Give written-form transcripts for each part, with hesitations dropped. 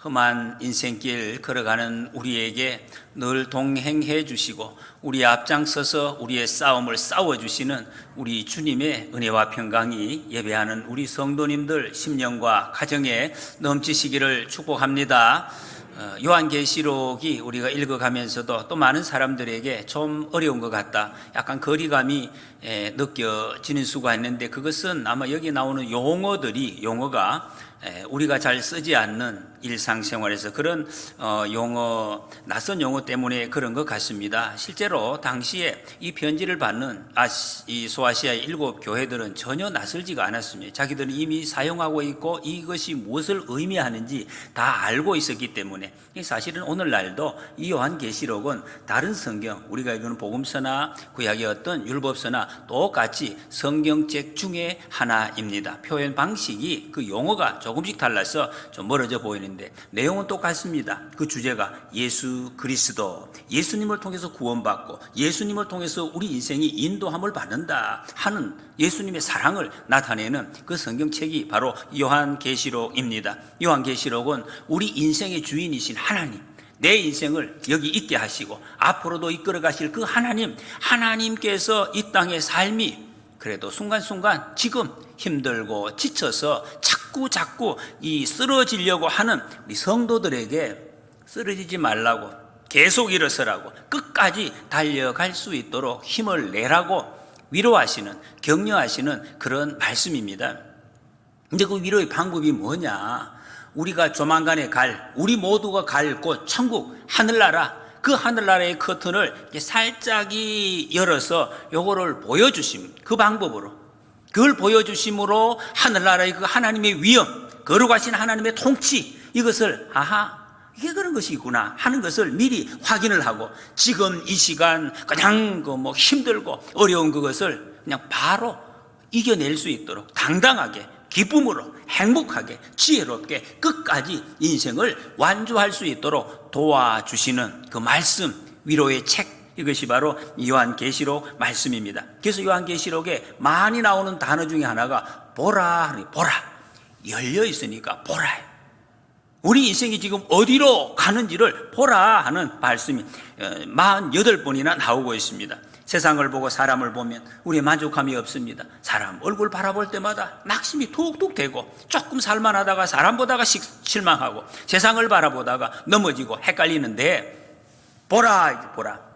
험한 인생길 걸어가는 우리에게 늘 동행해 주시고 우리 앞장서서 우리의 싸움을 싸워주시는 우리 주님의 은혜와 평강이 예배하는 우리 성도님들 심령과 가정에 넘치시기를 축복합니다. 요한계시록이 우리가 읽어가면서도 또 많은 사람들에게 좀 어려운 것 같다, 약간 거리감이 느껴지는 수가 있는데, 그것은 아마 여기 나오는 용어가 우리가 잘 쓰지 않는 일상생활에서 그런 낯선 용어 때문에 그런 것 같습니다. 실제로 당시에 이 편지를 받는 이 소아시아의 7 교회들은 전혀 낯설지가 않았습니다. 자기들은 이미 사용하고 있고 이것이 무엇을 의미하는지 다 알고 있었기 때문에. 사실은 오늘날도 이 요한계시록은 다른 성경, 우리가 읽는 복음서나 구약의 어떤 율법서나 똑같이 성경책 중에 하나입니다. 표현 방식이, 그 용어가 조금씩 달라서 좀 멀어져 보이는데 내용은 똑같습니다. 그 주제가 예수 그리스도, 예수님을 통해서 구원받고 예수님을 통해서 우리 인생이 인도함을 받는다 하는 예수님의 사랑을 나타내는 그 성경책이 바로 요한계시록입니다. 요한계시록은 우리 인생의 주인이신 하나님, 내 인생을 여기 있게 하시고 앞으로도 이끌어 가실 그 하나님께서 이 땅의 삶이 그래도 순간순간 지금 힘들고 지쳐서 자꾸 이 쓰러지려고 하는 우리 성도들에게 쓰러지지 말라고, 계속 일어서라고, 끝까지 달려갈 수 있도록 힘을 내라고 위로하시는, 격려하시는 그런 말씀입니다. 근데 그 위로의 방법이 뭐냐? 우리가 조만간에 우리 모두가 갈 곳 천국, 하늘나라, 그 하늘나라의 커튼을 살짝이 열어서 요거를 보여주심, 그 방법으로, 그걸 보여주심으로 하늘나라의 그 하나님의 위엄, 거룩하신 하나님의 통치, 이것을 이게 그런 것이 있구나 하는 것을 미리 확인을 하고, 지금 이 시간 그냥 힘들고 어려운 그것을 그냥 바로 이겨낼 수 있도록 당당하게, 기쁨으로, 행복하게, 지혜롭게 끝까지 인생을 완주할 수 있도록 도와주시는 그 말씀, 위로의 책, 이것이 바로 요한계시록 말씀입니다. 그래서 요한계시록에 많이 나오는 단어 중에 하나가 보라, 열려 있으니까 보라. 우리 인생이 지금 어디로 가는지를 보라 하는 말씀이 48번이나 나오고 있습니다. 세상을 보고 사람을 보면 우리의 만족함이 없습니다. 사람 얼굴 바라볼 때마다 낙심이 툭툭 되고, 조금 살만하다가 사람 보다가 실망하고, 세상을 바라보다가 넘어지고 헷갈리는데, 보라.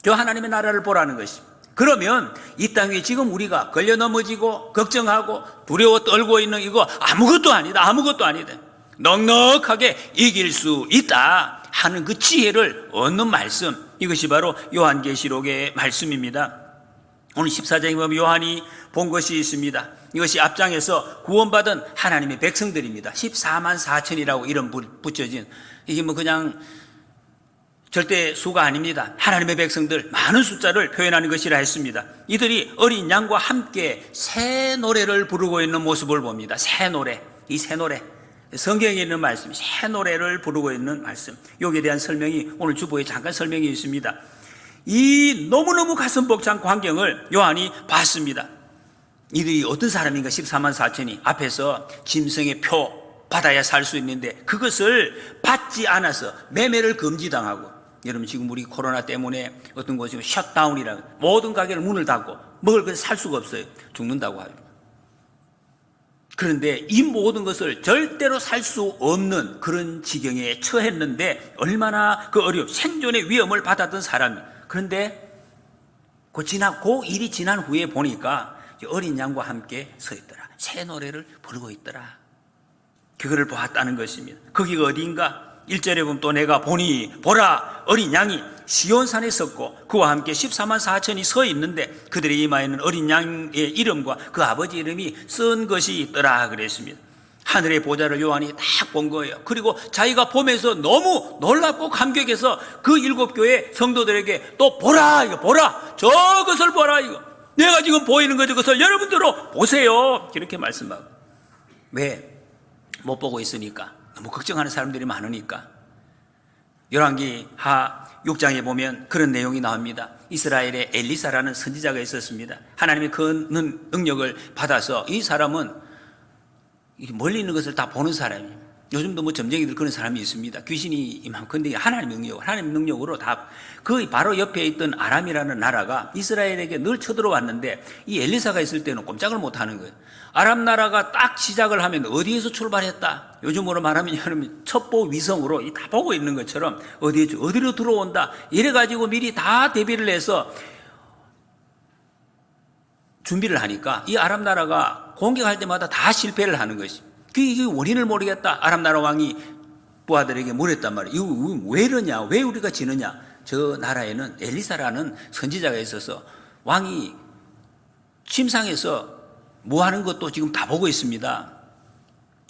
저 하나님의 나라를 보라는 것입니다. 그러면 이 땅 위에 지금 우리가 걸려 넘어지고 걱정하고 두려워 떨고 있는 이거 아무것도 아니다. 넉넉하게 이길 수 있다 하는 그 지혜를 얻는 말씀, 이것이 바로 요한계시록의 말씀입니다. 오늘 14장에 보면 요한이 본 것이 있습니다. 이것이 앞장에서 구원받은 하나님의 백성들입니다. 14만 4천이라고 이름 붙여진, 이게 그냥 절대 수가 아닙니다. 하나님의 백성들, 많은 숫자를 표현하는 것이라 했습니다. 이들이 어린 양과 함께 새 노래를 부르고 있는 모습을 봅니다. 새 노래, 이 새 노래, 성경에 있는 말씀, 새 노래를 부르고 있는 말씀, 여기에 대한 설명이 오늘 주보에 잠깐 설명이 있습니다. 이 너무너무 가슴 벅찬 광경을 요한이 봤습니다. 이들이 어떤 사람인가? 14만 4천이 앞에서 짐승의 표 받아야 살 수 있는데 그것을 받지 않아서 매매를 금지당하고, 여러분 지금 우리 코로나 때문에 어떤 곳이 셧다운이라고, 모든 가게를 문을 닫고 먹을 것을 살 수가 없어요. 죽는다고 하죠. 그런데 이 모든 것을 절대로 살 수 없는 그런 지경에 처했는데, 얼마나 그 생존의 위험을 받았던 사람이. 그런데 그 일이 지난 후에 보니까 어린 양과 함께 서 있더라. 새 노래를 부르고 있더라. 그거를 보았다는 것입니다. 거기가 어디인가? 1절에 보면 또 내가 보니 보라, 어린 양이 시온산에 섰고 그와 함께 14만 4천이 서 있는데 그들의 이마에는 어린 양의 이름과 그 아버지 이름이 쓴 것이 있더라 그랬습니다. 하늘의 보좌를 요한이 딱 본 거예요. 그리고 자기가 보면서 너무 놀랍고 감격해서 그 7 교회 성도들에게 또 보라, 저것을 보라, 내가 지금 보이는 저것을 여러분들도 보세요, 이렇게 말씀하고. 왜? 못 보고 있으니까, 너무 걱정하는 사람들이 많으니까. 열왕기 하 6장에 보면 그런 내용이 나옵니다. 이스라엘에 엘리사라는 선지자가 있었습니다. 하나님의 그 능력을 받아서 이 사람은 멀리 있는 것을 다 보는 사람이에요. 요즘도 뭐 점쟁이들 그런 사람이 있습니다. 귀신이 이만큼인데 하나님 능력으로 다 그 바로 옆에 있던 아람이라는 나라가 이스라엘에게 늘 쳐들어왔는데 이 엘리사가 있을 때는 꼼짝을 못 하는 거예요. 아람 나라가 딱 시작을 하면 어디에서 출발했다. 요즘으로 말하면 여러분 첩보 위성으로 다 보고 있는 것처럼 어디로 들어온다. 이래가지고 미리 다 대비를 해서 준비를 하니까 이 아람 나라가 공격할 때마다 다 실패를 하는 것이. 이게 원인을 모르겠다. 아람 나라 왕이 부하들에게 물었단 말이에요. 이거 왜 이러냐? 왜 우리가 지느냐? 저 나라에는 엘리사라는 선지자가 있어서 왕이 침상에서 뭐 하는 것도 지금 다 보고 있습니다.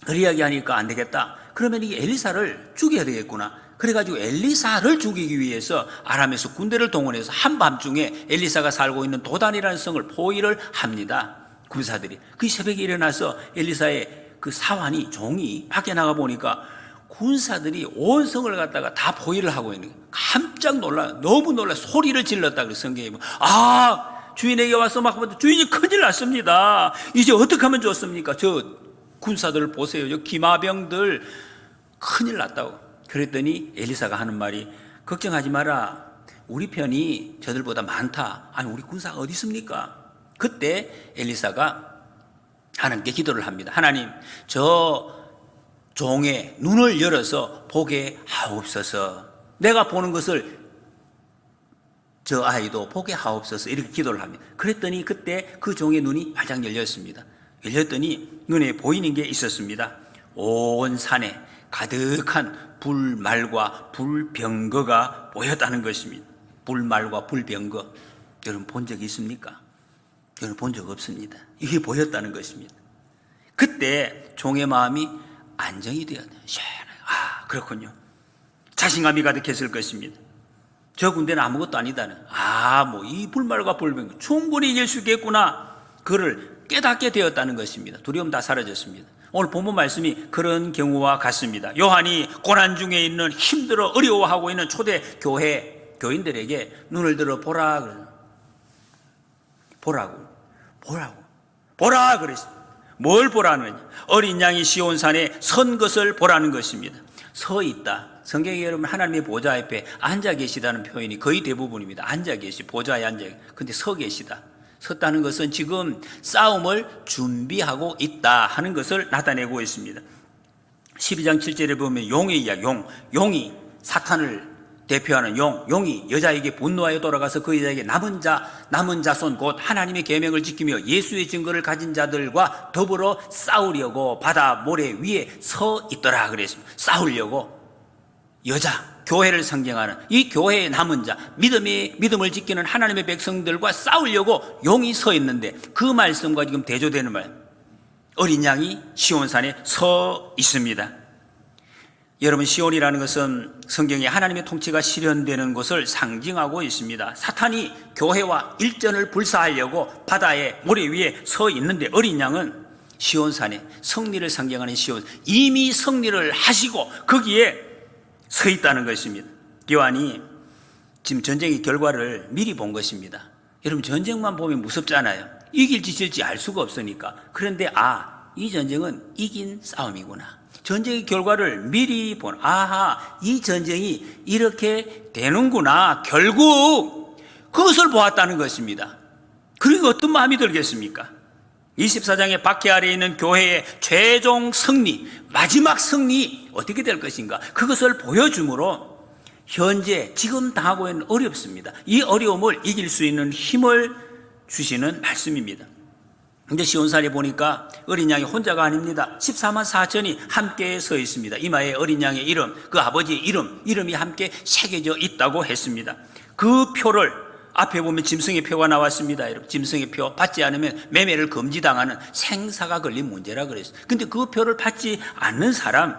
그 이야기하니까 안 되겠다. 그러면 이 엘리사를 죽여야 되겠구나. 그래가지고 엘리사를 죽이기 위해서 아람에서 군대를 동원해서 한밤중에 엘리사가 살고 있는 도단이라는 성을 포위를 합니다. 군사들이. 그 새벽에 일어나서 엘리사의 그 사환이 종이 밖에 나가 보니까 군사들이 온 성을 갖다가 다 포위를 하고 있는 거예요. 깜짝 놀라요. 너무 놀라 소리를 질렀다. 그래서 성경에 보면 주인에게 와서 막 하면 주인이 큰일 났습니다. 이제 어떻게 하면 좋습니까? 저 군사들 보세요. 저 기마병들 큰일 났다고. 그랬더니 엘리사가 하는 말이 걱정하지 마라. 우리 편이 저들보다 많다. 아니 우리 군사가 어디 있습니까? 그때 엘리사가 하나님께 기도를 합니다. 하나님, 저 종의 눈을 열어서 보게 하옵소서. 내가 보는 것을 저 아이도 보게 하옵소서. 이렇게 기도를 합니다. 그랬더니 그때 그 종의 눈이 활짝 열렸습니다. 열렸더니 눈에 보이는 게 있었습니다. 온 산에 가득한 불말과 불병거가 보였다는 것입니다. 불말과 불병거. 여러분 본 적 있습니까? 저는 본 적 없습니다. 이게 보였다는 것입니다. 그때 종의 마음이 안정이 되었네요. 시원해요. 그렇군요. 자신감이 가득했을 것입니다. 저 군대는 아무것도 아니다는. 이 불말과 불병 충분히 이길 수 있겠구나. 그를 깨닫게 되었다는 것입니다. 두려움 다 사라졌습니다. 오늘 본문 말씀이 그런 경우와 같습니다. 요한이 고난 중에 있는 힘들어 어려워하고 있는 초대 교인들에게 눈을 들어 보라 그랬습니다. 뭘 보라는? 어린 양이 시온산에 선 것을 보라는 것입니다. 서 있다. 성경에 여러분 하나님의 보좌 앞에 앉아 계시다는 표현이 거의 대부분입니다. 앉아 계시, 보좌에 앉아. 근데 서 계시다. 섰다는 것은 지금 싸움을 준비하고 있다 하는 것을 나타내고 있습니다. 12장 7절에 보면 용의 이야기, 용이 사탄을 대표하는 용이 여자에게 분노하여 돌아가서 그 여자에게 남은 자손 곧 하나님의 계명을 지키며 예수의 증거를 가진 자들과 더불어 싸우려고 바다 모래 위에 서 있더라 그랬습니다. 싸우려고 여자 교회를 상징하는 이 교회의 남은 자 믿음을 지키는 하나님의 백성들과 싸우려고 용이 서 있는데 그 말씀과 지금 대조되는 말 어린 양이 시온산에 서 있습니다. 여러분 시온이라는 것은 성경에 하나님의 통치가 실현되는 것을 상징하고 있습니다. 사탄이 교회와 일전을 불사하려고 바다의 모래 위에 서 있는데 어린 양은 시온산에 승리를 상징하는 시온 이미 승리를 하시고 거기에 서 있다는 것입니다. 요한이 지금 전쟁의 결과를 미리 본 것입니다. 여러분 전쟁만 보면 무섭잖아요. 이길지 질지 알 수가 없으니까. 그런데 이 전쟁은 이긴 싸움이구나. 전쟁의 결과를 미리 본 이 전쟁이 이렇게 되는구나. 결국 그것을 보았다는 것입니다. 그리고 어떤 마음이 들겠습니까? 24장의 박해 아래에 있는 교회의 최종 승리, 마지막 승리 어떻게 될 것인가? 그것을 보여주므로 현재 지금 당하고 있는 어렵습니다. 이 어려움을 이길 수 있는 힘을 주시는 말씀입니다. 근데 시온산에 보니까 어린 양이 혼자가 아닙니다. 14만 4천이 함께 서 있습니다. 이마에 어린 양의 이름, 그 아버지의 이름이 함께 새겨져 있다고 했습니다. 그 표를 앞에 보면 짐승의 표가 나왔습니다. 여러분, 짐승의 표 받지 않으면 매매를 금지당하는 생사가 걸린 문제라 그랬어요. 근데 그 표를 받지 않는 사람,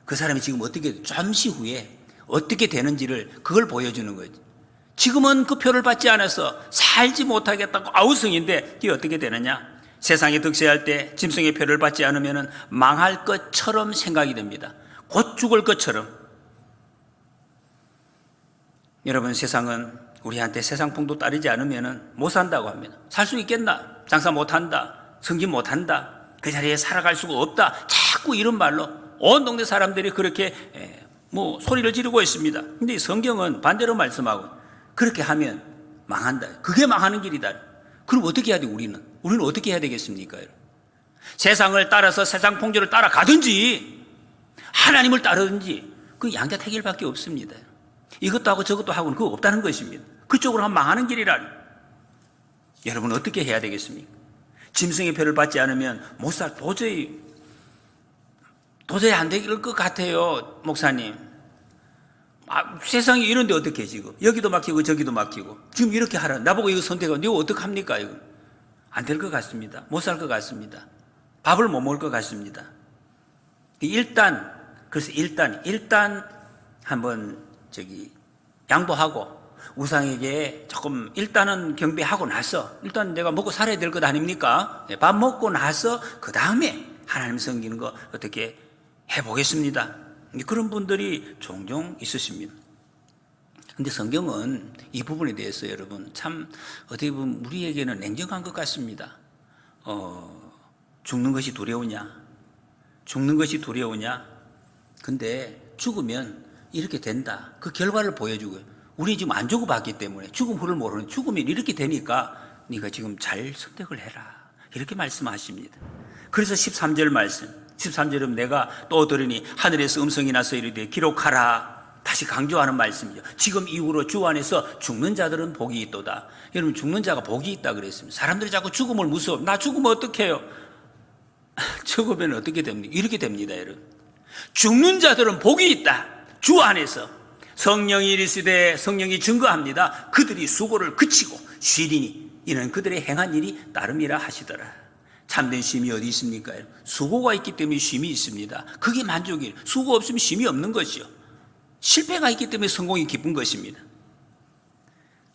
그 사람이 지금 어떻게 잠시 후에 어떻게 되는지를 그걸 보여주는 거죠. 지금은 그 표를 받지 않아서 살지 못하겠다고 아우성인데 이게 어떻게 되느냐? 세상에 득세할 때 짐승의 표를 받지 않으면 망할 것처럼 생각이 됩니다. 곧 죽을 것처럼. 여러분 세상은 우리한테 세상풍도 따르지 않으면 못 산다고 합니다. 살 수 있겠나? 장사 못한다. 승진 못한다. 그 자리에 살아갈 수가 없다. 자꾸 이런 말로 온 동네 사람들이 그렇게 뭐 소리를 지르고 있습니다. 근데 성경은 반대로 말씀하고 그렇게 하면 망한다. 그게 망하는 길이다. 그럼 어떻게 해야 돼 우리는? 우리는 어떻게 해야 되겠습니까? 세상을 따라서 세상 풍조를 따라가든지 하나님을 따르든지 그 양자택일밖에 없습니다. 이것도 하고 저것도 하고는 그거 없다는 것입니다. 그쪽으로 하면 망하는 길이라. 여러분 어떻게 해야 되겠습니까? 짐승의 표를 받지 않으면 못 살, 도저히 안 될 것 같아요, 목사님. 세상이 이런데 어떻게 지금 여기도 막히고 저기도 막히고 지금 이렇게 하라. 나보고 이거 선택하고 이거 어떡합니까? 이거 안 될 것 같습니다. 못 살 것 같습니다. 밥을 못 먹을 것 같습니다. 그래서 일단 한번 양보하고 우상에게 조금 일단은 경배하고 나서 일단 내가 먹고 살아야 될 것 아닙니까? 밥 먹고 나서 그 다음에 하나님 섬기는 거 어떻게 해보겠습니다. 그런 분들이 종종 있으십니다. 근데 성경은 이 부분에 대해서 여러분 참 어떻게 보면 우리에게는 냉정한 것 같습니다. 죽는 것이 두려우냐? 죽는 것이 두려우냐? 근데 죽으면 이렇게 된다. 그 결과를 보여주고요. 우리 지금 안 죽어봤기 때문에 죽음 후를 모르는 죽으면 이렇게 되니까 네가 지금 잘 선택을 해라. 이렇게 말씀하십니다. 그래서 13절 말씀 13절은 내가 또 들으니 하늘에서 음성이 나서 이르되 기록하라. 다시 강조하는 말씀이죠. 지금 이후로 주 안에서 죽는 자들은 복이 있도다. 여러분 죽는 자가 복이 있다 그랬습니다. 사람들이 자꾸 죽음을 무서워. 나 죽으면 어떡해요? 죽으면 어떻게 됩니까? 이렇게 됩니다, 여러분. 죽는 자들은 복이 있다. 주 안에서 성령이 이르시되 성령이 증거합니다. 그들이 수고를 그치고 쉬리니 이는 그들의 행한 일이 나름이라 하시더라. 참된 쉼이 어디 있습니까? 수고가 있기 때문에 쉼이 있습니다. 그게 만족이에요. 수고 없으면 쉼이 없는 것이요. 실패가 있기 때문에 성공이 기쁜 것입니다.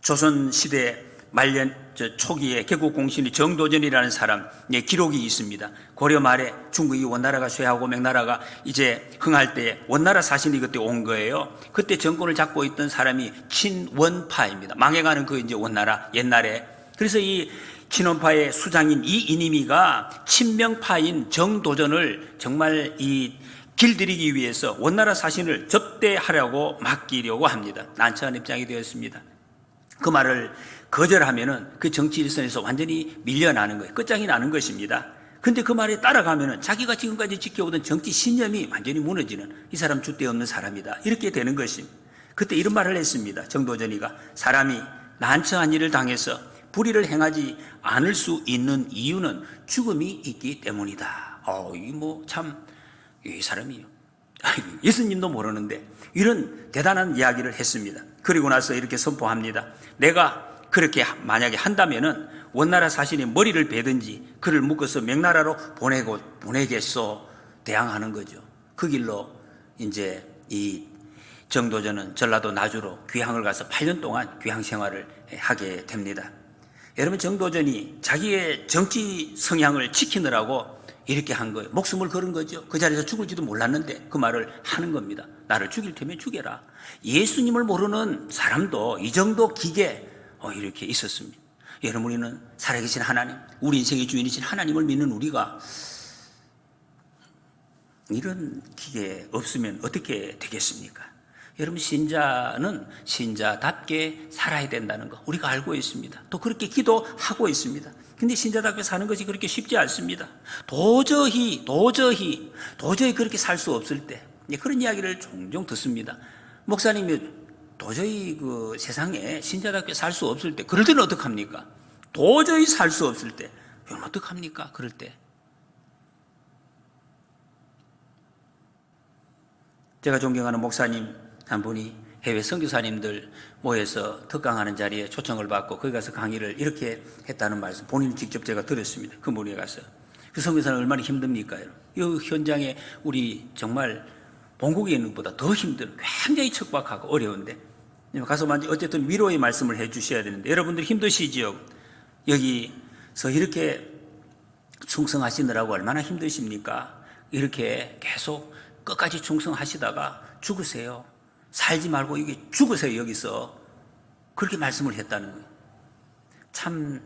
조선시대 말년 초기에 개국공신이 정도전이라는 사람의 기록이 있습니다. 고려 말에 중국이 원나라가 쇠하고 명나라가 이제 흥할 때 원나라 사신이 그때 온 거예요. 그때 정권을 잡고 있던 사람이 친원파입니다. 망해가는 그 이제 원나라 옛날에. 그래서 이 친원파의 수장인 이 이님이가 친명파인 정도전을 정말 이 길들이기 위해서 원나라 사신을 접대하려고 맡기려고 합니다. 난처한 입장이 되었습니다. 그 말을 거절하면은 그 정치 일선에서 완전히 밀려나는 거예요. 끝장이 나는 것입니다. 근데 그 말에 따라가면은 자기가 지금까지 지켜오던 정치 신념이 완전히 무너지는 이 사람 줏대 없는 사람이다. 이렇게 되는 것입니다. 그때 이런 말을 했습니다. 정도전이가 사람이 난처한 일을 당해서 불의를 행하지 않을 수 있는 이유는 죽음이 있기 때문이다. 이 사람이요. 예수님도 모르는데 이런 대단한 이야기를 했습니다. 그리고 나서 이렇게 선포합니다. 내가 그렇게 만약에 한다면은 원나라 사신의 머리를 베든지 그를 묶어서 명나라로 보내겠소 대항하는 거죠. 그 길로 이제 이 정도전은 전라도 나주로 귀향을 가서 8년 동안 귀향 생활을 하게 됩니다. 여러분 정도전이 자기의 정치 성향을 지키느라고 이렇게 한 거예요. 목숨을 걸은 거죠. 그 자리에서 죽을지도 몰랐는데 그 말을 하는 겁니다. 나를 죽일 테면 죽여라. 예수님을 모르는 사람도 이 정도 기계 이렇게 있었습니다. 여러분 우리는 살아계신 하나님, 우리 인생의 주인이신 하나님을 믿는 우리가 이런 기계 없으면 어떻게 되겠습니까? 여러분 신자는 신자답게 살아야 된다는 거 우리가 알고 있습니다. 또 그렇게 기도하고 있습니다. 근데 신자답게 사는 것이 그렇게 쉽지 않습니다. 도저히 그렇게 살 수 없을 때 그런 이야기를 종종 듣습니다. 목사님이 도저히 그 세상에 신자답게 살 수 없을 때 그럴 때는 어떡합니까? 도저히 살 수 없을 때 여러분 어떡합니까? 그럴 때 제가 존경하는 목사님 한 분이 해외 선교사님들 모여서 특강하는 자리에 초청을 받고 거기 가서 강의를 이렇게 했다는 말씀 본인이 직접 제가 들었습니다. 그 무리에 가서 그 선교사는 얼마나 힘듭니까? 이 현장에 우리 정말 본국에 있는 것보다 더 힘든 굉장히 척박하고 어려운데 가서 어쨌든 위로의 말씀을 해 주셔야 되는데 여러분들 힘드시지요? 여기서 이렇게 충성하시느라고 얼마나 힘드십니까? 이렇게 계속 끝까지 충성하시다가 죽으세요. 살지 말고 여기 죽으세요. 여기서 그렇게 말씀을 했다는 거예요. 참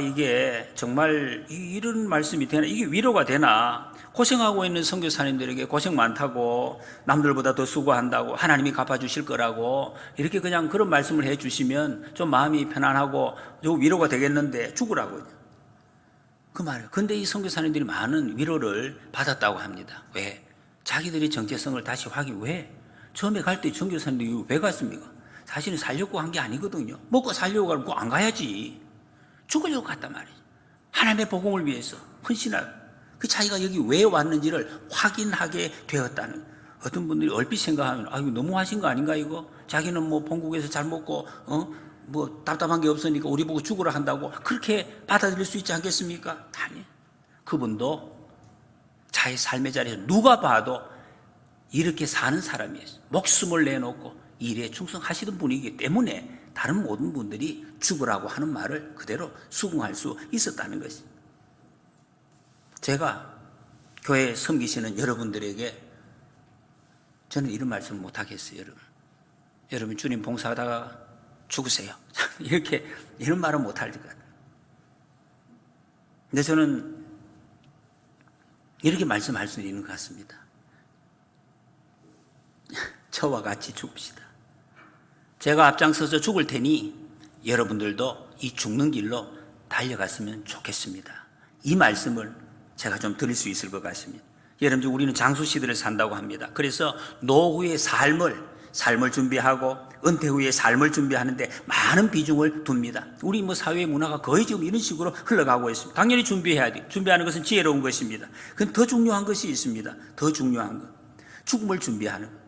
이게 정말 이런 말씀이 되나? 이게 위로가 되나? 고생하고 있는 선교사님들에게 고생 많다고, 남들보다 더 수고한다고, 하나님이 갚아주실 거라고 이렇게 그냥 그런 말씀을 해주시면 좀 마음이 편안하고 좀 위로가 되겠는데 죽으라고요. 그 말이에요. 근데 이 선교사님들이 많은 위로를 받았다고 합니다. 왜? 자기들이 정체성을 다시 확인. 왜? 처음에 갈 때 선교사님들이 왜 갔습니까? 사실은 살려고 한 게 아니거든요. 먹고 살려고 가면 안 가야지. 죽으려고 갔단 말이에요. 하나님의 복음을 위해서 헌신하고. 그 자기가 여기 왜 왔는지를 확인하게 되었다는. 어떤 분들이 얼핏 생각하면 이거 너무 하신 거 아닌가 이거? 자기는 뭐 본국에서 잘 먹고 뭐 답답한 게 없으니까 우리 보고 죽으라 한다고 그렇게 받아들일 수 있지 않겠습니까? 아니, 그분도 자기 삶의 자리에서 누가 봐도 이렇게 사는 사람이에요. 목숨을 내놓고 일에 충성하시던 분이기 때문에 다른 모든 분들이 죽으라고 하는 말을 그대로 수긍할 수 있었다는 것입니다. 제가 교회에 섬기시는 여러분들에게 저는 이런 말씀 못하겠어요. 여러분 주님 봉사하다가 죽으세요. 이런 말은 못할 것 같아요. 근데 저는 이렇게 말씀할 수 있는 것 같습니다. 저와 같이 죽읍시다. 제가 앞장서서 죽을 테니 여러분들도 이 죽는 길로 달려갔으면 좋겠습니다. 이 말씀을 제가 좀 드릴 수 있을 것 같습니다. 여러분들 우리는 장수 시대를 산다고 합니다. 그래서 노후의 삶을 준비하고 은퇴 후의 삶을 준비하는데 많은 비중을 둡니다. 우리 사회의 문화가 거의 지금 이런 식으로 흘러가고 있습니다. 당연히 준비해야 돼요. 준비하는 것은 지혜로운 것입니다. 그런데 더 중요한 것이 있습니다. 더 중요한 것. 죽음을 준비하는 것.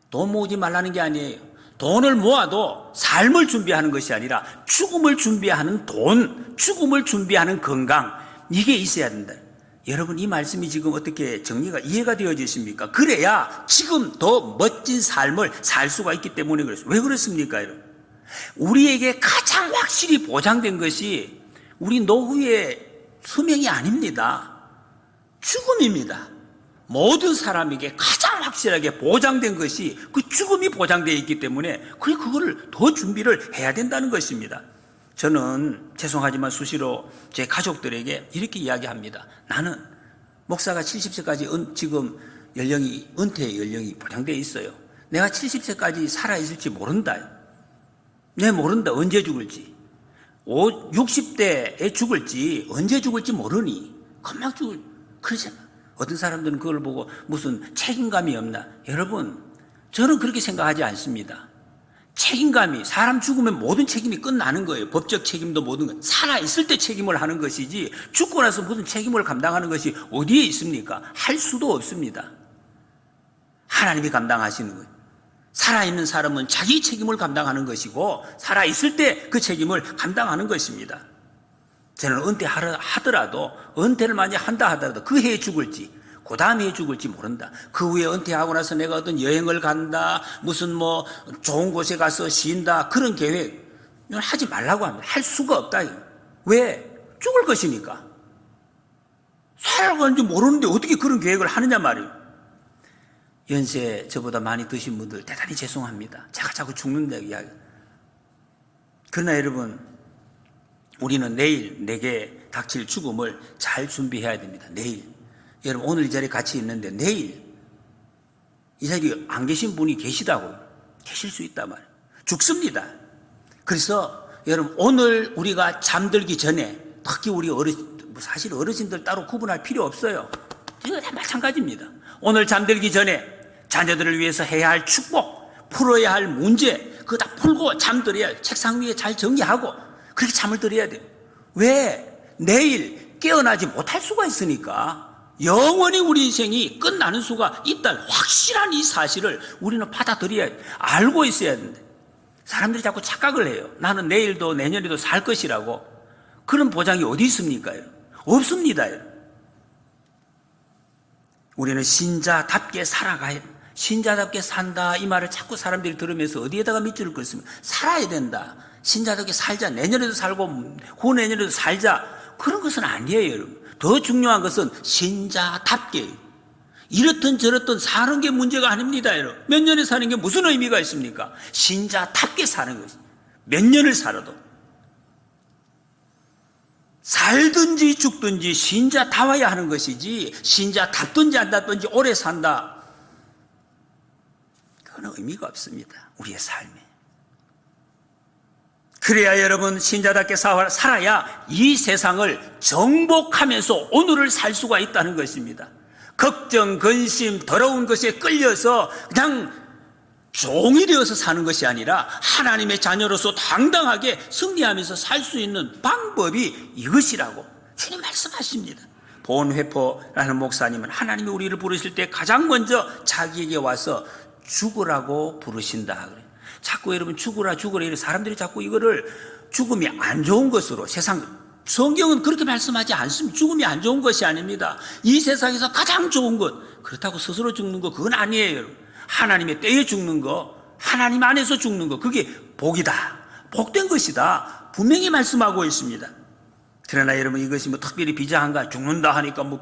돈 모으지 말라는 게 아니에요. 돈을 모아도 삶을 준비하는 것이 아니라 죽음을 준비하는 돈, 죽음을 준비하는 건강, 이게 있어야 된다. 여러분 이 말씀이 지금 어떻게 정리가 이해가 되어지십니까? 그래야 지금 더 멋진 삶을 살 수가 있기 때문에 그렇습니다. 왜 그렇습니까? 여러분? 우리에게 가장 확실히 보장된 것이 우리 노후의 수명이 아닙니다. 죽음입니다. 모든 사람에게 가장 확실하게 보장된 것이 그 죽음이 보장되어 있기 때문에 그거를 더 준비를 해야 된다는 것입니다. 저는 죄송하지만 수시로 제 가족들에게 이렇게 이야기합니다. 나는 목사가 70세까지 지금 은퇴 연령이 보장되어 있어요. 내가 70세까지 살아있을지 모른다. 모른다. 언제 죽을지. 60대에 죽을지 언제 죽을지 모르니 금방 그러잖아. 어떤 사람들은 그걸 보고 무슨 책임감이 없나. 여러분 저는 그렇게 생각하지 않습니다. 책임감이 사람 죽으면 모든 책임이 끝나는 거예요. 법적 책임도 모든 것. 살아있을 때 책임을 하는 것이지 죽고 나서 무슨 책임을 감당하는 것이 어디에 있습니까? 할 수도 없습니다. 하나님이 감당하시는 거예요. 살아있는 사람은 자기 책임을 감당하는 것이고 살아있을 때 그 책임을 감당하는 것입니다. 저는 은퇴하더라도 은퇴를 만약 한다 하더라도 그 해에 죽을지 그 다음 해에 죽을지 모른다. 그 후에 은퇴하고 나서 내가 어떤 여행을 간다, 무슨 좋은 곳에 가서 쉰다, 그런 계획 하지 말라고 합니다. 할 수가 없다. 왜? 죽을 것이니까. 살아가는지 모르는데 어떻게 그런 계획을 하느냐 말이에요. 연세 저보다 많이 드신 분들 대단히 죄송합니다. 제가 자꾸 죽는다 이야기. 그러나 여러분 우리는 내일 내게 닥칠 죽음을 잘 준비해야 됩니다. 내일. 여러분 오늘 이 자리에 같이 있는데 내일 이 자리에 안 계신 분이 계시다고요. 계실 수 있단 말이에요. 죽습니다. 그래서 여러분 오늘 우리가 잠들기 전에 특히 우리 사실 어르신들 따로 구분할 필요 없어요. 이거 다 마찬가지입니다. 오늘 잠들기 전에 자녀들을 위해서 해야 할 축복, 풀어야 할 문제 그거 다 풀고 잠들어야 책상 위에 잘 정리하고 그렇게 잠을 들어야 돼요. 왜? 내일 깨어나지 못할 수가 있으니까. 영원히 우리 인생이 끝나는 수가 있다는 확실한 이 사실을 우리는 받아들여야 알고 있어야 되는데 사람들이 자꾸 착각을 해요. 나는 내일도 내년에도 살 것이라고. 그런 보장이 어디 있습니까? 없습니다. 우리는 신자답게 살아가야 돼요. 신자답게 산다 이 말을 자꾸 사람들이 들으면서 어디에다가 밑줄을 긋습니까? 살아야 된다. 신자답게 살자. 내년에도 살고 후내년에도 살자. 그런 것은 아니에요, 여러분. 더 중요한 것은 신자답게 이렇든 저렇든 사는 게 문제가 아닙니다. 여러분. 몇 년에 사는 게 무슨 의미가 있습니까? 신자답게 사는 것이 몇 년을 살아도 살든지 죽든지 신자 다와야 하는 것이지, 신자 닿든지 안 닿든지 오래 산다, 그건 의미가 없습니다. 우리의 삶에. 그래야 여러분 신자답게 살아야 이 세상을 정복하면서 오늘을 살 수가 있다는 것입니다. 걱정, 근심, 더러운 것에 끌려서 그냥 종이 되어서 사는 것이 아니라 하나님의 자녀로서 당당하게 승리하면서 살 수 있는 방법이 이것이라고 주님 말씀하십니다. 본회포라는 목사님은 하나님이 우리를 부르실 때 가장 먼저 자기에게 와서 죽으라고 부르신다 그래요. 자꾸 여러분 죽으라 이래 사람들이 자꾸 이거를 죽음이 안 좋은 것으로, 성경은 그렇게 말씀하지 않습니다. 죽음이 안 좋은 것이 아닙니다. 이 세상에서 가장 좋은 것, 그렇다고 스스로 죽는 거 그건 아니에요. 여러분. 하나님의 때에 죽는 거, 하나님 안에서 죽는 거, 그게 복이다, 복된 것이다, 분명히 말씀하고 있습니다. 그러나 여러분 이것이 뭐 특별히 비장한가, 죽는다 하니까 뭐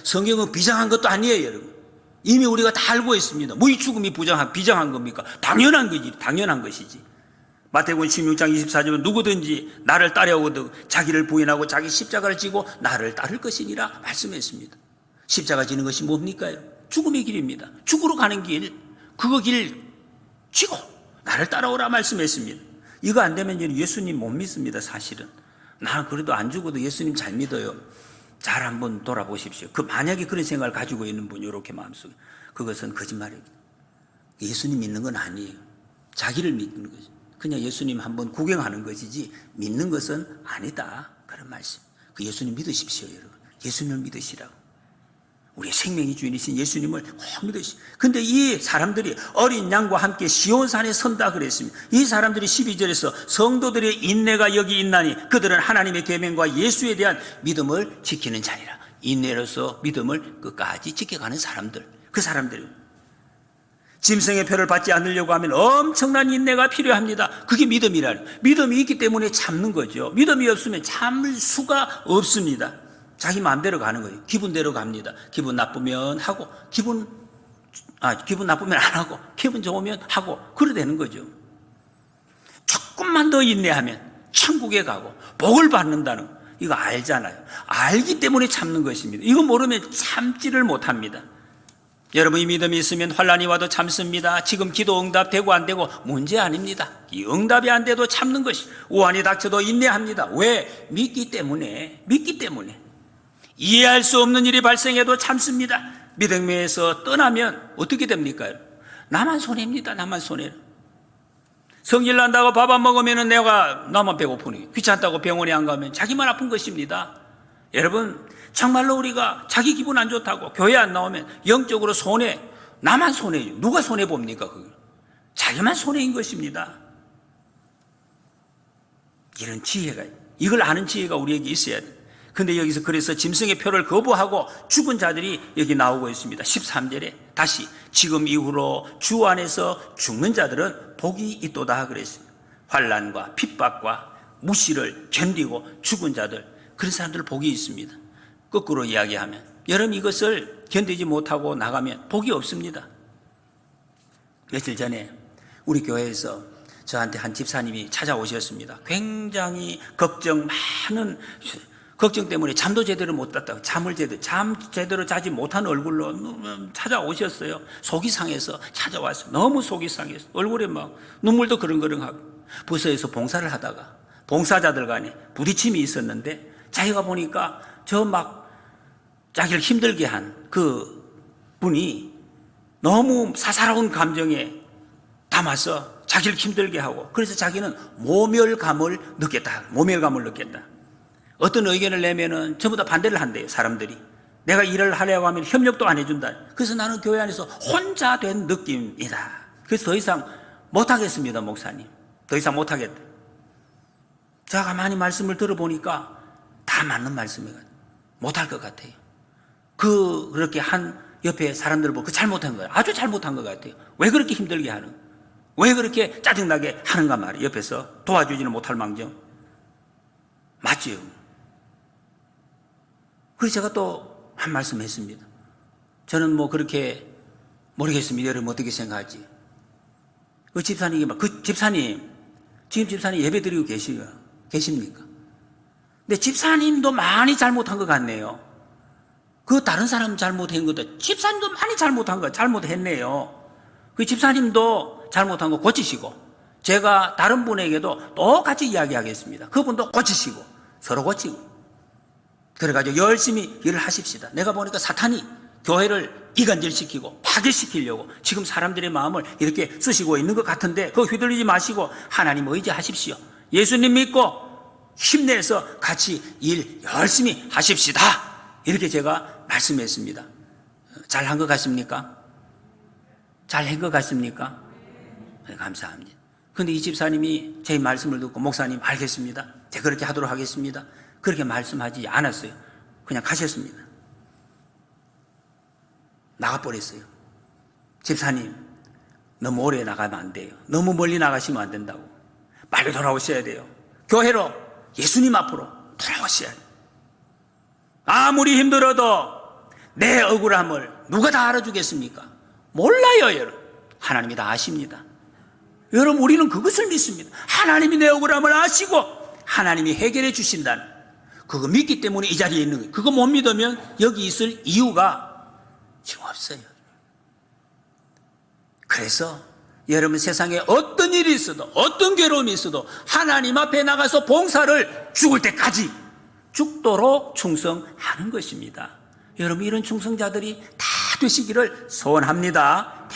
성경은 비장한 것도 아니에요. 여러분 이미 우리가 다 알고 있습니다. 뭐 이 죽음이 비장한 겁니까? 당연한 것이지. 마태복음 16장 24절은 누구든지 나를 따라오거든 자기를 부인하고 자기 십자가를 지고 나를 따를 것이니라 말씀했습니다. 십자가 지는 것이 뭡니까? 죽음의 길입니다. 죽으러 가는 길, 그거 길 지고 나를 따라오라 말씀했습니다. 이거 안 되면 예수님 못 믿습니다. 사실은 나는 그래도 안 죽어도 예수님 잘 믿어요. 잘 한번 돌아보십시오. 만약에 그런 생각을 가지고 있는 분이 이렇게 마음속에, 그것은 거짓말입니다. 예수님 믿는 건 아니에요. 자기를 믿는 거죠. 그냥 예수님 한번 구경하는 것이지 믿는 것은 아니다, 그런 말씀. 그 예수님 믿으십시오. 여러분 예수님을 믿으시라고. 우리의 생명의 주인이신 예수님을 꼭 믿으시오. 근데 이 사람들이 어린 양과 함께 시온산에 선다 그랬습니다. 이 사람들이 12절에서 성도들의 인내가 여기 있나니 그들은 하나님의 계명과 예수에 대한 믿음을 지키는 자니라. 인내로서 믿음을 끝까지 지켜가는 사람들, 그 사람들이 짐승의 표를 받지 않으려고 하면 엄청난 인내가 필요합니다. 그게 믿음이라는, 믿음이 있기 때문에 참는 거죠. 믿음이 없으면 참을 수가 없습니다. 자기 마음대로 가는 거예요. 기분대로 갑니다. 기분 나쁘면 하고, 기분 나쁘면 안 하고, 기분 좋으면 하고, 그래 되는 거죠. 조금만 더 인내하면 천국에 가고 복을 받는다는 거, 이거 알잖아요. 알기 때문에 참는 것입니다. 이거 모르면 참지를 못합니다. 여러분 이 믿음이 있으면 환난이 와도 참습니다. 지금 기도 응답되고 안 되고 문제 아닙니다. 이 응답이 안 돼도 참는 것이, 우환이 닥쳐도 인내합니다. 왜? 믿기 때문에. 이해할 수 없는 일이 발생해도 참습니다. 믿음에서 떠나면 어떻게 됩니까? 나만 손해입니다. 나만 손해. 성질 난다고 밥 안 먹으면 내가 나만 배고프니, 귀찮다고 병원에 안 가면 자기만 아픈 것입니다. 여러분 정말로 우리가 자기 기분 안 좋다고 교회 안 나오면 영적으로 손해, 나만 손해요. 누가 손해 봅니까? 자기만 손해인 것입니다. 이런 지혜가, 이걸 아는 지혜가 우리에게 있어야 돼. 근데 여기서 그래서 짐승의 표를 거부하고 죽은 자들이 여기 나오고 있습니다. 13절에 다시 지금 이후로 주 안에서 죽는 자들은 복이 있도다 그랬습니다. 환난과 핍박과 무시를 견디고 죽은 자들, 그런 사람들 복이 있습니다. 거꾸로 이야기하면 여러분 이것을 견디지 못하고 나가면 복이 없습니다. 며칠 전에 우리 교회에서 저한테 한 집사님이 찾아오셨습니다. 굉장히 많은 걱정 때문에 잠도 제대로 못 잤다고, 잠 제대로 자지 못한 얼굴로 찾아오셨어요. 속이 상해서 찾아왔어요. 너무 속이 상해서 얼굴에 막 눈물도 그렁그렁하고, 부서에서 봉사를 하다가 봉사자들 간에 부딪힘이 있었는데 자기가 보니까 자기를 힘들게 한 그 분이 너무 사사로운 감정에 담아서 자기를 힘들게 하고, 그래서 자기는 모멸감을 느꼈다. 어떤 의견을 내면은 전부 다 반대를 한대요. 사람들이 내가 일을 하려고 하면 협력도 안 해준다. 그래서 나는 교회 안에서 혼자 된 느낌이다. 그래서 더 이상 못하겠습니다. 목사님 더 이상 못하겠다. 제가 가만히 말씀을 들어보니까 다 맞는 말씀이에요. 못할 것 같아요. 그렇게 한 옆에 사람들을 보고 잘못한 거예요. 아주 잘못한 것 같아요. 왜 그렇게 힘들게 하는, 왜 그렇게 짜증나게 하는가 말이에요. 옆에서 도와주지는 못할 망정. 맞지요? 그래서 제가 또 한 말씀 했습니다. 저는 뭐 그렇게 모르겠습니다. 여러분 어떻게 생각하지? 그 집사님, 지금 집사님 예배 드리고 계십니까? 근데 집사님도 많이 잘못한 것 같네요. 그 다른 사람 잘못한 것도 집사님도 많이 잘못했네요. 그 집사님도 잘못한 거 고치시고, 제가 다른 분에게도 똑같이 이야기하겠습니다. 그분도 고치시고, 서로 고치고. 그래가지고 열심히 일을 하십시다. 내가 보니까 사탄이 교회를 이간질시키고 파괴시키려고 지금 사람들의 마음을 이렇게 쓰시고 있는 것 같은데, 그거 휘둘리지 마시고 하나님 의지하십시오. 예수님 믿고 힘내서 같이 일 열심히 하십시다. 이렇게 제가 말씀했습니다. 잘한 것 같습니까? 잘한 것 같습니까? 네, 감사합니다. 그런데 이 집사님이 제 말씀을 듣고, 목사님 알겠습니다, 제가 그렇게 하도록 하겠습니다, 그렇게 말씀하지 않았어요. 그냥 가셨습니다. 나가버렸어요. 집사님, 너무 오래 나가면 안 돼요. 너무 멀리 나가시면 안 된다고. 빨리 돌아오셔야 돼요. 교회로, 예수님 앞으로 돌아오셔야 돼요. 아무리 힘들어도 내 억울함을 누가 다 알아주겠습니까? 몰라요, 여러분. 하나님이 다 아십니다. 여러분, 우리는 그것을 믿습니다. 하나님이 내 억울함을 아시고 하나님이 해결해 주신다는, 그거 믿기 때문에 이 자리에 있는 거예요. 그거 못 믿으면 여기 있을 이유가 지금 없어요. 그래서 여러분, 세상에 어떤 일이 있어도, 어떤 괴로움이 있어도 하나님 앞에 나가서 봉사를 죽을 때까지 죽도록 충성하는 것입니다. 여러분, 이런 충성자들이 다 되시기를 소원합니다.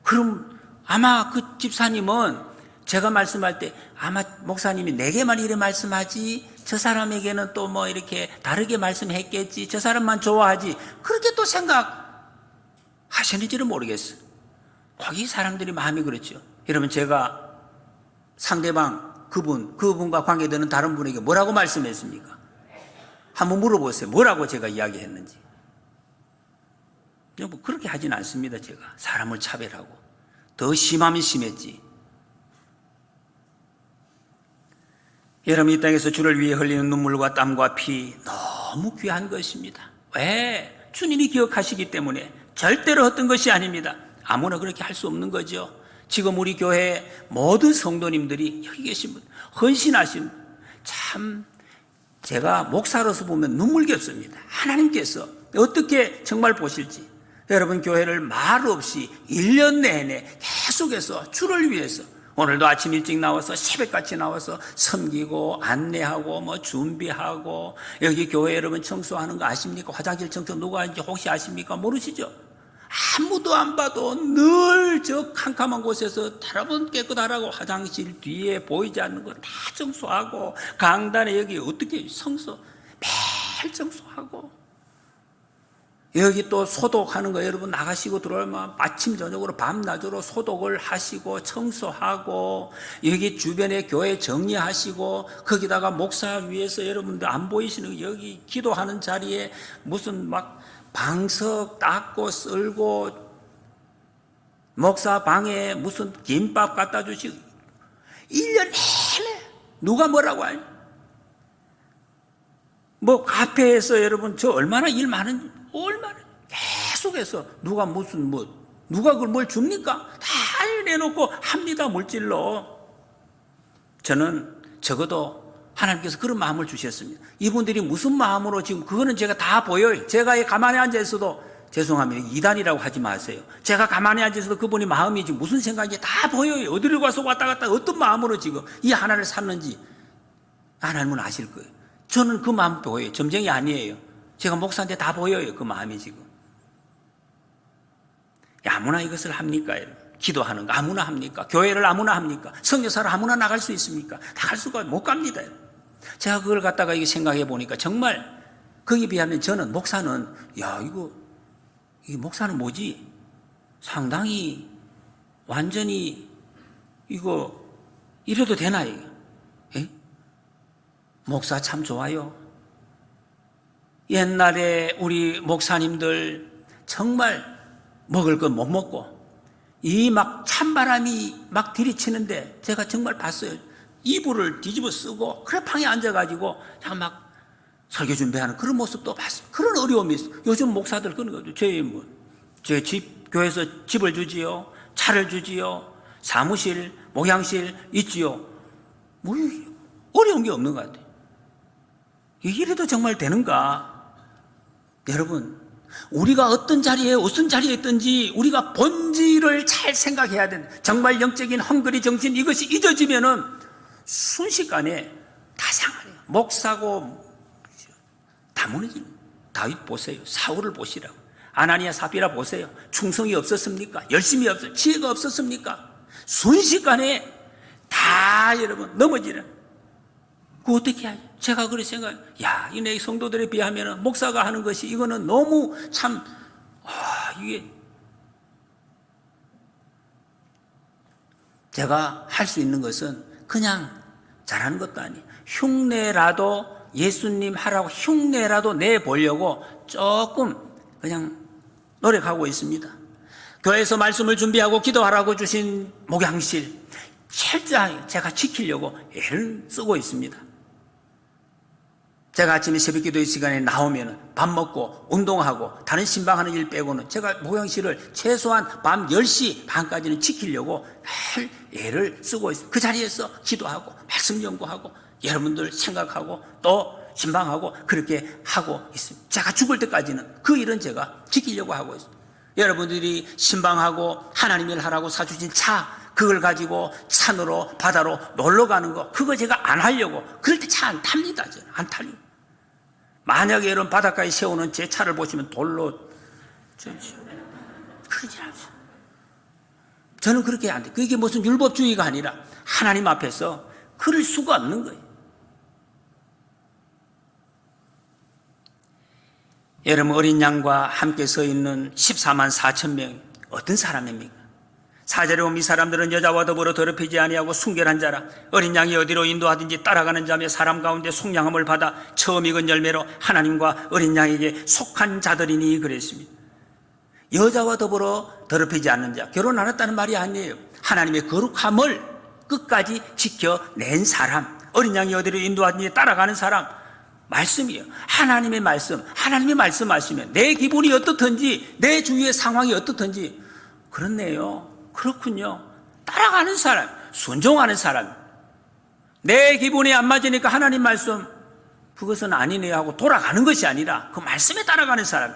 그럼 아마 그 집사님은 제가 말씀할 때 아마 목사님이 내게만 이래 말씀하지, 저 사람에게는 또 뭐 이렇게 다르게 말씀했겠지, 저 사람만 좋아하지, 그렇게 또 생각하셨는지는 모르겠어요. 거기 사람들이 마음이 그렇죠. 여러분, 제가 상대방 그분과 관계되는 다른 분에게 뭐라고 말씀했습니까? 한번 물어보세요. 뭐라고 제가 이야기했는지. 뭐 그렇게 하진 않습니다. 제가 사람을 차별하고, 더 심하면 심했지. 여러분, 이 땅에서 주를 위해 흘리는 눈물과 땀과 피 너무 귀한 것입니다. 왜? 주님이 기억하시기 때문에 절대로 헛된 것이 아닙니다. 아무나 그렇게 할 수 없는 거죠. 지금 우리 교회 모든 성도님들이 여기 계신 분, 헌신하신, 참 제가 목사로서 보면 눈물겹습니다. 하나님께서 어떻게 정말 보실지. 여러분, 교회를 말 없이 1년 내내 계속해서 주를 위해서, 오늘도 아침 일찍 나와서 새벽같이 나와서 섬기고 안내하고 뭐 준비하고, 여기 교회 여러분 청소하는 거 아십니까? 화장실 청소 누가 하는지 혹시 아십니까? 모르시죠? 아무도 안 봐도 늘 저 캄캄한 곳에서 여러분 깨끗하라고 화장실 뒤에 보이지 않는 거 다 청소하고, 강단에 여기 어떻게 매일 청소하고, 여기 또 소독하는 거 여러분 나가시고 들어오면 아침 저녁으로 밤낮으로 소독을 하시고 청소하고, 여기 주변에 교회 정리하시고, 거기다가 목사 위에서 여러분들 안 보이시는 여기 기도하는 자리에 무슨 막 방석 닦고 쓸고, 목사 방에 무슨 김밥 갖다 주시고, 1년 내내 누가 뭐라고 하니? 뭐 카페에서 여러분 저 얼마나 일 많은지, 얼마나 계속해서 누가 누가 그걸 뭘 줍니까? 다 내놓고 합니다, 물질로. 저는 적어도 하나님께서 그런 마음을 주셨습니다. 이분들이 무슨 마음으로 지금, 그거는 제가 다 보여요. 제가 가만히 앉아 있어도, 죄송합니다, 이단이라고 하지 마세요. 제가 가만히 앉아 있어도 그분이 마음이 지금 무슨 생각인지 다 보여요. 어디를 가서 왔다 갔다 어떤 마음으로 지금 이 하나를 샀는지 하나님은 아실 거예요. 저는 그 마음 보여요. 점쟁이 아니에요. 제가 목사한테 다 보여요, 그 마음이 지금. 아무나 이것을 합니까? 기도하는 거 아무나 합니까? 교회를 아무나 합니까? 선교사를 아무나 나갈 수 있습니까? 나갈 수가 못 갑니다. 제가 그걸 갖다가 이게 생각해 보니까 정말 거기에 비하면 저는, 목사는, 이 목사는 뭐지? 상당히 완전히 이래도 되나? 목사 참 좋아요. 옛날에 우리 목사님들 정말 먹을 건 못 먹고, 이 막 찬바람이 막 들이치는데 제가 정말 봤어요. 이불을 뒤집어 쓰고 그래 방에 앉아가지고 막 설교 준비하는 그런 모습도 봤어요. 그런 어려움이 있어요. 요즘 목사들 그런 거죠. 제 집, 교회에서 집을 주지요, 차를 주지요, 사무실, 목양실 있지요. 뭐 어려운 게 없는 것 같아요. 이래도 정말 되는가? 여러분, 우리가 어떤 자리에 무슨 자리에 있든지 우리가 본질을 잘 생각해야 된다. 정말 영적인 헝그리 정신 이것이 잊어지면은 순식간에 다 상하네요. 목사고 다 무너지는. 다윗 보세요. 사울을 보시라고. 아나니아 사피라 보세요. 충성이 없었습니까? 열심이 없었, 지혜가 없었습니까? 순식간에 다 여러분 넘어지는. 그 어떻게 하죠? 제가 그렇게 생각해요. 야, 이 내 성도들에 비하면 목사가 하는 것이 이거는 너무 참, 이게 제가 할 수 있는 것은 그냥 잘하는 것도 아니에요. 흉내라도 예수님 하라고 흉내라도 내보려고 조금 그냥 노력하고 있습니다. 교회에서 말씀을 준비하고 기도하라고 주신 목양실 철저하게 제가 지키려고 애를 쓰고 있습니다. 제가 아침에 새벽 기도의 시간에 나오면 밥 먹고 운동하고 다른 신방하는 일 빼고는 제가 목양실을 최소한 밤 10시 반까지는 지키려고 늘 애를 쓰고 있습니다. 그 자리에서 기도하고 말씀 연구하고 여러분들 생각하고 또 신방하고 그렇게 하고 있습니다. 제가 죽을 때까지는 그 일은 제가 지키려고 하고 있습니다. 여러분들이 신방하고 하나님 일 하라고 사주신 차, 그걸 가지고 산으로 바다로 놀러 가는 거, 그거 제가 안 하려고. 그럴 때 차 안 탑니다. 저는 안 타려고. 만약에 이런 바닷가에 세우는 제 차를 보시면 돌로 그러지 않습니다. 저는 그렇게 안 돼요. 그게 무슨 율법주의가 아니라 하나님 앞에서 그럴 수가 없는 거예요. 여러분, 어린 양과 함께 서 있는 14만 4천 명 어떤 사람입니까? 4절에 보면 이 사람들은 여자와 더불어 더럽히지 아니하고 순결한 자라. 어린 양이 어디로 인도하든지 따라가는 자며 사람 가운데 속량함을 받아 처음 익은 열매로 하나님과 어린 양에게 속한 자들이니 그랬습니다. 여자와 더불어 더럽히지 않는 자, 결혼 안 했다는 말이 아니에요. 하나님의 거룩함을 끝까지 지켜낸 사람, 어린 양이 어디로 인도하든지 따라가는 사람, 말씀이에요. 하나님의 말씀, 하나님이 말씀하시면 내 기분이 어떻든지 내 주위의 상황이 어떻든지 그렇네요. 그렇군요. 따라가는 사람, 순종하는 사람. 내 기분이 안 맞으니까 하나님 말씀 그것은 아니네 하고 돌아가는 것이 아니라 그 말씀에 따라가는 사람.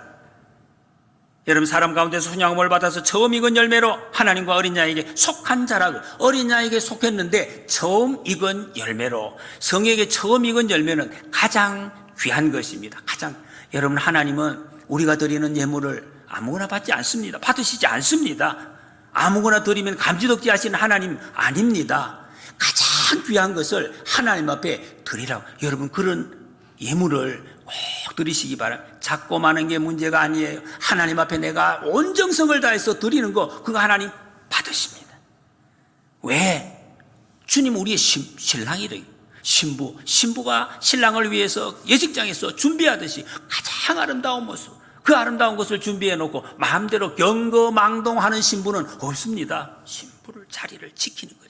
여러분, 사람 가운데서 순양함을 받아서 처음 익은 열매로 하나님과 어린 양에게 속한 자라고. 어린 양에게 속했는데 처음 익은 열매로. 성에게 처음 익은 열매는 가장 귀한 것입니다. 가장. 여러분, 하나님은 우리가 드리는 예물을 아무거나 받지 않습니다. 받으시지 않습니다. 아무거나 드리면 감지덕지 하시는 하나님 아닙니다. 가장 귀한 것을 하나님 앞에 드리라고. 여러분, 그런 예물을 꼭 드리시기 바랍니다. 작고 많은 게 문제가 아니에요. 하나님 앞에 내가 온 정성을 다해서 드리는 거, 그거 하나님 받으십니다. 왜? 주님 우리의 신랑이래요. 신부가 신랑을 위해서 예식장에서 준비하듯이 가장 아름다운 모습, 그 아름다운 것을 준비해 놓고 마음대로 경거망동하는 신부는 없습니다. 신부를 자리를 지키는 거죠.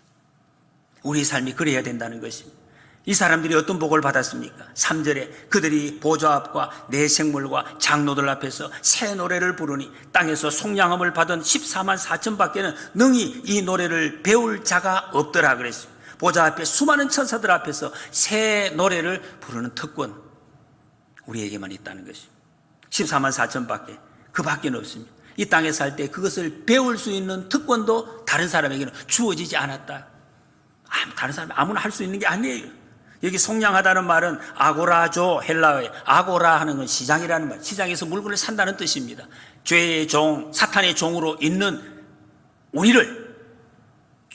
우리 삶이 그래야 된다는 것입니다. 이 사람들이 어떤 복을 받았습니까? 3절에 그들이 보좌 앞과 내 생물과 장로들 앞에서 새 노래를 부르니 땅에서 속량함을 받은 14만 4천 밖에는 능히 이 노래를 배울 자가 없더라 그랬습니다. 보좌 앞에 수많은 천사들 앞에서 새 노래를 부르는 특권, 우리에게만 있다는 것입니다. 14만 4천 밖에, 그 밖에는 없습니다. 이 땅에 살 때 그것을 배울 수 있는 특권도 다른 사람에게는 주어지지 않았다. 다른 사람이 아무나 할 수 있는 게 아니에요. 여기 속량하다는 말은 아고라조, 헬라어의 아고라 하는 건 시장이라는 말, 시장에서 물건을 산다는 뜻입니다. 죄의 종, 사탄의 종으로 있는 우리를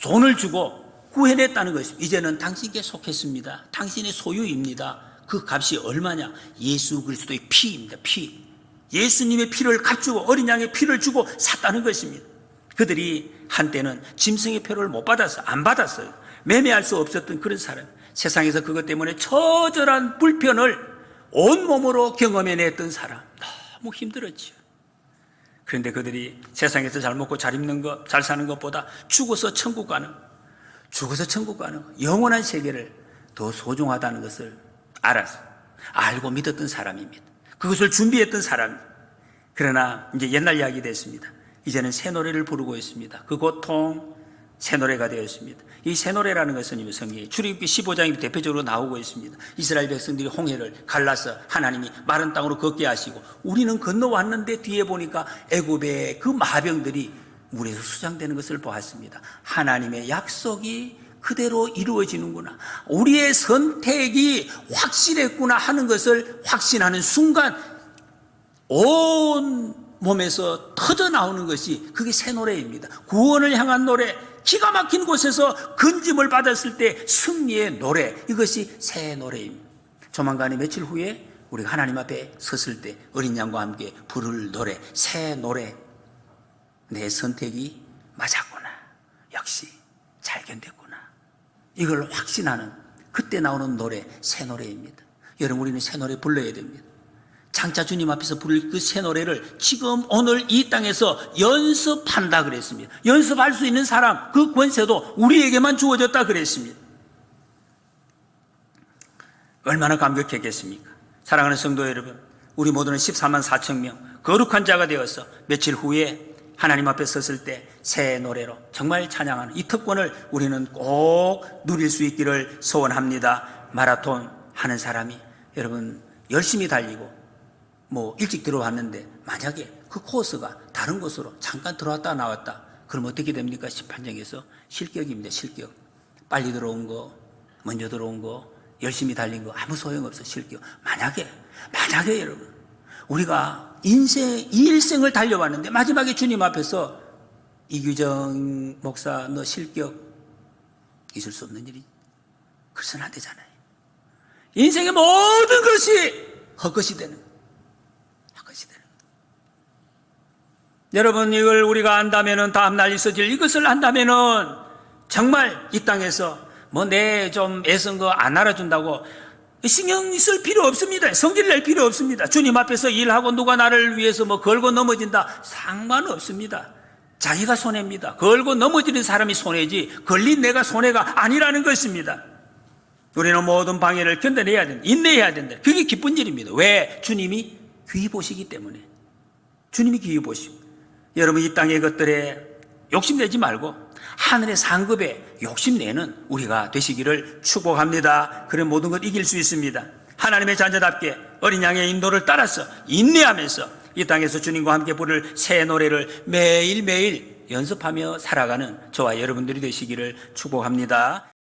돈을 주고 구해냈다는 것입니다. 이제는 당신께 속했습니다. 당신의 소유입니다. 그 값이 얼마냐? 예수 그리스도의 피입니다. 피. 예수님의 피를 값주고 어린 양의 피를 주고 샀다는 것입니다. 그들이 한때는 짐승의 표를 못 받았어요. 안 받았어요. 매매할 수 없었던 그런 사람. 세상에서 그것 때문에 처절한 불편을 온몸으로 경험해냈던 사람. 너무 힘들었죠. 그런데 그들이 세상에서 잘 먹고 잘 입는 것, 잘 사는 것보다 죽어서 천국 가는 영원한 세계를 더 소중하다는 것을 알고 믿었던 사람입니다. 그것을 준비했던 사람. 그러나 이제 옛날 이야기 됐습니다. 이제는 새 노래를 부르고 있습니다. 그 고통, 새 노래가 되었습니다. 이 새 노래라는 것은 성경에 출애굽기 15장이 대표적으로 나오고 있습니다. 이스라엘 백성들이 홍해를 갈라서 하나님이 마른 땅으로 걷게 하시고 우리는 건너왔는데 뒤에 보니까 애굽의 그 마병들이 물에서 수장되는 것을 보았습니다. 하나님의 약속이 그대로 이루어지는구나, 우리의 선택이 확실했구나 하는 것을 확신하는 순간 온 몸에서 터져 나오는 것이 그게 새 노래입니다. 구원을 향한 노래, 기가 막힌 곳에서 건짐을 받았을 때 승리의 노래, 이것이 새 노래입니다. 조만간에 며칠 후에 우리가 하나님 앞에 섰을 때 어린 양과 함께 부를 노래, 새 노래. 내 선택이 맞았구나, 역시 잘 견뎠구나, 이걸 확신하는 그때 나오는 노래, 새 노래입니다. 여러분, 우리는 새 노래 불러야 됩니다. 장차 주님 앞에서 부를 그 새 노래를 지금 오늘 이 땅에서 연습한다 그랬습니다. 연습할 수 있는 사람, 그 권세도 우리에게만 주어졌다 그랬습니다. 얼마나 감격했겠습니까? 사랑하는 성도 여러분, 우리 모두는 14만 4천 명 거룩한 자가 되어서 며칠 후에 하나님 앞에 섰을 때 새 노래로 정말 찬양하는 이 특권을 우리는 꼭 누릴 수 있기를 소원합니다. 마라톤 하는 사람이 여러분 열심히 달리고 일찍 들어왔는데 만약에 그 코스가 다른 곳으로 잠깐 들어왔다 나왔다, 그럼 어떻게 됩니까? 심판정에서 실격입니다. 실격. 빨리 들어온 거, 먼저 들어온 거, 열심히 달린 거 아무 소용없어. 실격. 만약에 여러분 우리가 이 일생을 달려왔는데 마지막에 주님 앞에서 이규정 목사 너 실격, 있을 수 없는 일이, 그래서는 안 되잖아요. 인생의 모든 것이 헛것이 되는 거예요. 여러분, 이걸 우리가 안다면은 다음날 있어질 이것을 안다면은 정말 이 땅에서 내 좀 애쓴 거 안 알아준다고 신경 쓸 필요 없습니다. 성질 낼 필요 없습니다. 주님 앞에서 일하고 누가 나를 위해서 걸고 넘어진다, 상관없습니다. 자기가 손해입니다. 걸고 넘어지는 사람이 손해지 걸린 내가 손해가 아니라는 것입니다. 우리는 모든 방해를 견뎌내야 된다. 인내해야 된다. 그게 기쁜 일입니다. 왜? 주님이 귀히 보시기 때문에. 주님이 귀히 보시고. 여러분, 이 땅의 것들에 욕심내지 말고 하늘의 상급에 욕심내는 우리가 되시기를 축복합니다. 그런 모든 것 이길 수 있습니다. 하나님의 자녀답게 어린 양의 인도를 따라서 인내하면서 이 땅에서 주님과 함께 부를 새 노래를 매일매일 연습하며 살아가는 저와 여러분들이 되시기를 축복합니다.